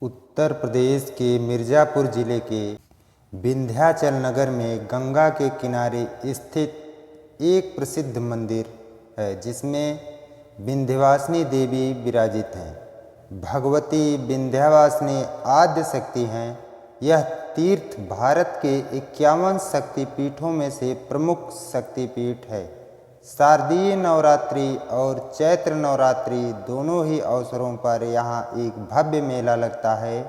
उत्तर प्रदेश के मिर्ज़ापुर जिले के विंध्याचल नगर में गंगा के किनारे स्थित एक प्रसिद्ध मंदिर है जिसमें विंध्यवासिनी देवी विराजित हैं। भगवती विंध्यवासिनी आद्य शक्ति हैं। यह तीर्थ भारत के 51 शक्तिपीठों में से प्रमुख शक्तिपीठ है। शारदीय नवरात्रि और चैत्र नवरात्रि दोनों ही अवसरों पर यहाँ एक भव्य मेला लगता है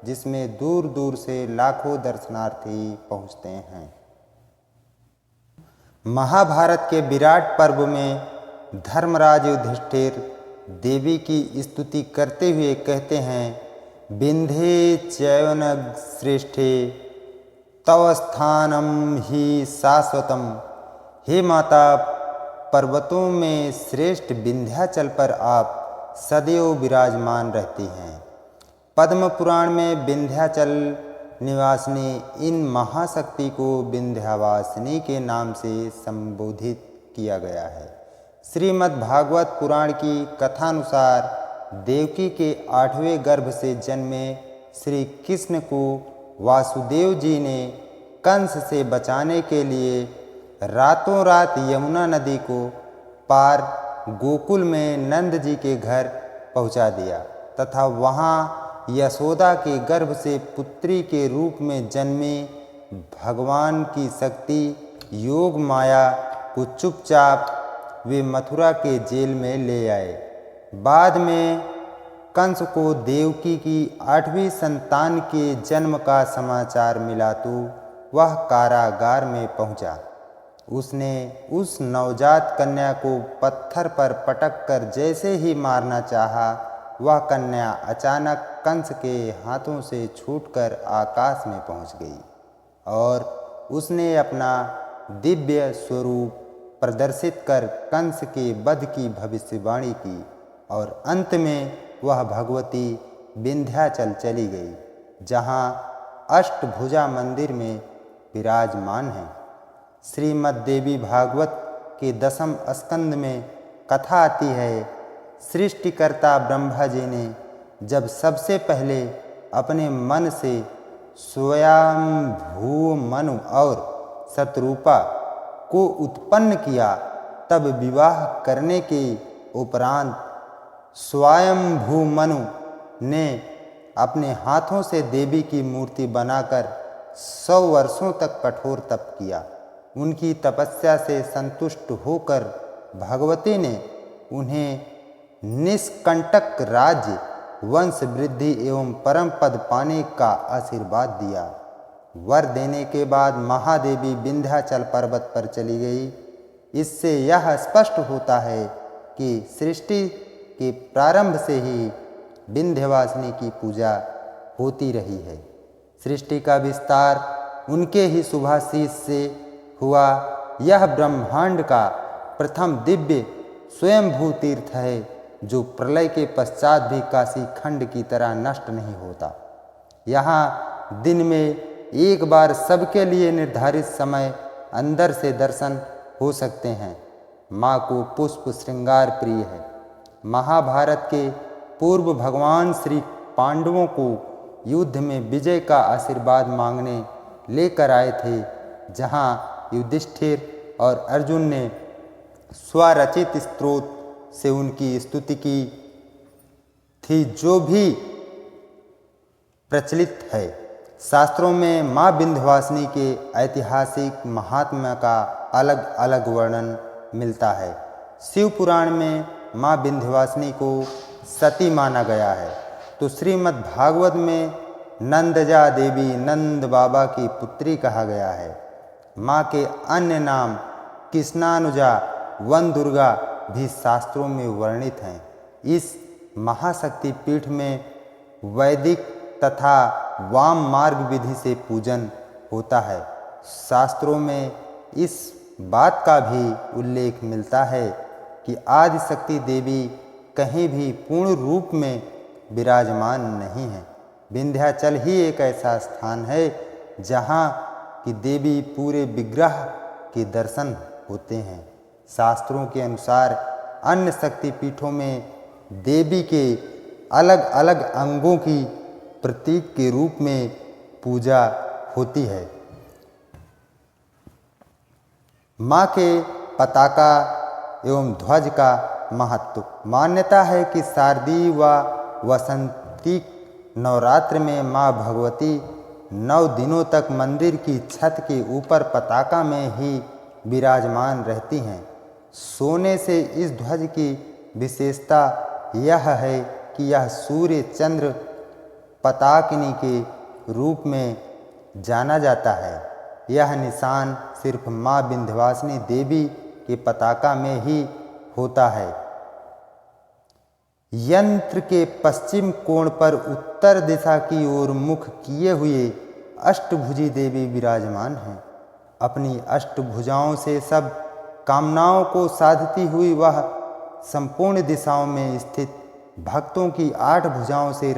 जिसमें दूर दूर से लाखों दर्शनार्थी पहुँचते हैं। महाभारत के विराट पर्व में धर्मराज युधिष्ठिर देवी की स्तुति करते हुए कहते हैं, विंध्ये चैवनग श्रेष्ठे तव स्थानम ही शाश्वतम। हे माता, पर्वतों में श्रेष्ठ विंध्याचल पर आप सदैव विराजमान रहती हैं। पद्म पुराण में विंध्याचल निवासिनी इन महाशक्ति को विंध्यवासिनी के नाम से संबोधित किया गया है। श्रीमद् भागवत पुराण की कथानुसार देवकी के 8वें गर्भ से जन्मे श्री कृष्ण को वासुदेव जी ने कंस से बचाने के लिए रातों रात यमुना नदी को पार गोकुल में नंद जी के घर पहुंचा दिया तथा वहां यशोदा के गर्भ से पुत्री के रूप में जन्मे भगवान की शक्ति योग माया को चुपचाप वे मथुरा के जेल में ले आए। बाद में कंस को देवकी की 8वीं संतान के जन्म का समाचार मिला तो वह कारागार में पहुंचा। उसने उस नवजात कन्या को पत्थर पर पटक कर जैसे ही मारना चाहा, वह कन्या अचानक कंस के हाथों से छूटकर आकाश में पहुंच गई और उसने अपना दिव्य स्वरूप प्रदर्शित कर कंस के वध की भविष्यवाणी की और अंत में वह भगवती विंध्याचल चली गई, जहां अष्टभुजा मंदिर में विराजमान है। श्रीमद् देवी भागवत के 10वें स्कंद में कथा आती है, सृष्टिकर्ता ब्रह्मा जी ने जब सबसे पहले अपने मन से स्वयंभू मनु और शतरूपा को उत्पन्न किया, तब विवाह करने के उपरांत स्वयंभू मनु ने अपने हाथों से देवी की मूर्ति बनाकर 100 वर्षों तक कठोर तप किया। उनकी तपस्या से संतुष्ट होकर भगवती ने उन्हें निष्कंटक राज्य, वंश वृद्धि एवं परम पद पाने का आशीर्वाद दिया। वर देने के बाद महादेवी विंध्याचल पर्वत पर चली गई। इससे यह स्पष्ट होता है कि सृष्टि के प्रारंभ से ही विंध्यवासिनी की पूजा होती रही है। सृष्टि का विस्तार उनके ही शुभाशीष से हुआ। यह ब्रह्मांड का प्रथम दिव्य स्वयंभू तीर्थ है जो प्रलय के पश्चात भी काशी खंड की तरह नष्ट नहीं होता। यहाँ दिन में एक बार सबके लिए निर्धारित समय अंदर से दर्शन हो सकते हैं। माँ को पुष्प श्रृंगार प्रिय है। महाभारत के पूर्व भगवान श्री पांडवों को युद्ध में विजय का आशीर्वाद मांगने लेकर आए थे, जहाँ युधिष्ठिर और अर्जुन ने स्वरचित स्तोत्र से उनकी स्तुति की थी, जो भी प्रचलित है। शास्त्रों में माँ विंध्यवासिनी के ऐतिहासिक महात्म्य का अलग अलग वर्णन मिलता है। शिव पुराण में माँ विंध्यवासिनी को सती माना गया है, तो श्रीमद् भागवत में नंदजा देवी नंद बाबा की पुत्री कहा गया है। माँ के अन्य नाम कृष्णानुजा, वन दुर्गा भी शास्त्रों में वर्णित हैं। इस महाशक्ति पीठ में वैदिक तथा वाम मार्ग विधि से पूजन होता है। शास्त्रों में इस बात का भी उल्लेख मिलता है कि आदिशक्ति देवी कहीं भी पूर्ण रूप में विराजमान नहीं है। विंध्याचल ही एक ऐसा स्थान है जहाँ कि देवी पूरे विग्रह के दर्शन होते हैं। शास्त्रों के अनुसार अन्य शक्तिपीठों में देवी के अलग अलग अंगों की प्रतीक के रूप में पूजा होती है। माँ के पताका एवं ध्वज का महत्व। मान्यता है कि शारदीय व वसंतिक नवरात्र में माँ भगवती 9 दिनों तक मंदिर की छत के ऊपर पताका में ही विराजमान रहती हैं। सोने से इस ध्वज की विशेषता यह है कि यह सूर्य चंद्र पताकिनी के रूप में जाना जाता है। यह निशान सिर्फ माँ विंध्यवासिनी देवी के पताका में ही होता है। यंत्र के पश्चिम कोण पर उत्तर दिशा की ओर मुख किए हुए अष्टभुजी देवी विराजमान हैं। अपनी अष्टभुजाओं से सब कामनाओं को साधती हुई वह संपूर्ण दिशाओं में स्थित भक्तों की 8 भुजाओं से